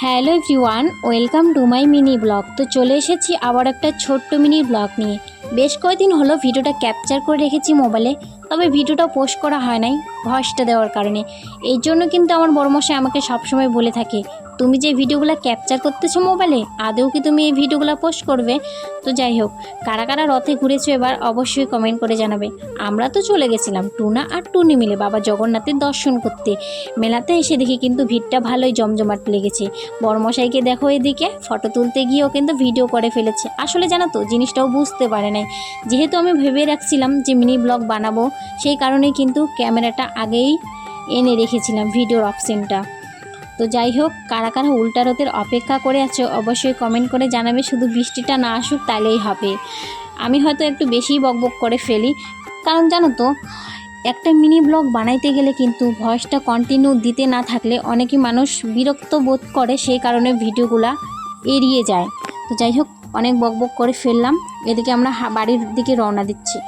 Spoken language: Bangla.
Hello everyone, welcome to my mini blog. তো চলে এসেছি আবার একটা ছোট্ট মিনি ব্লগ নিয়ে। বেশ কয়েকদিন হলো ভিডিওটা ক্যাপচার করে রেখেছি মোবাইলে, তবে ভিডিওটা পোস্ট করা হয় নাই ভয়েসটা দেওয়ার কারণে। এই জন্য কিন্তু আমার বড়মশাই আমাকে সবসময় বলে থাকে, তুমি যে ভিডিওগুলো ক্যাপচার করতেছো মোবাইলে, আদৌ কি তুমি এই ভিডিওগুলো পোস্ট করবে? তো যাই হোক, কারা কারা রথে ঘুরেছো এবার অবশ্যই কমেন্ট করে জানাবে। আমরা তো চলে গেছিলাম টুনা আর টুনি মিলে বাবা জগন্নাথের দর্শন করতে। মেলাতে এসে দেখি কিন্তু ভিড়টা ভালোই জমজমাট লেগেছে। বড়মশাইকে দেখো, এদিকে ফটো তুলতে গিয়েও কিন্তু ভিডিও করে ফেলেছে। আসলে জানো তো, জিনিসটাও বুঝতে পারে নাই। যেহেতু আমি ভেবে রাখছিলাম যে মিনি ব্লগ বানাবো, সেই কারণেই কিন্তু ক্যামেরাটা আগেই এনে রেখেছিলাম, ভিডিওর অপশনটা। তো যাই হোক, কারা কারা উল্টা রথের অপেক্ষা করে আছো অবশ্যই কমেন্ট করে জানাবে। শুধু বৃষ্টিটা না আসুক তাহলেই হবে। আমি হয়তো একটু বেশিই বকবক করে ফেলি, কারণ জানো তো, একটা মিনি ব্লগ বানাইতে গেলে কিন্তু ভয়েসটা কন্টিনিউ দিতে না থাকলে অনেকই মানুষ বিরক্ত বোধ করে, সেই কারণে ভিডিওগুলা এড়িয়ে যায়। তো যাই হোক, অনেক বকবক করে ফেললাম। এদিকে আমরা বাড়ির দিকে রওনা দিচ্ছি।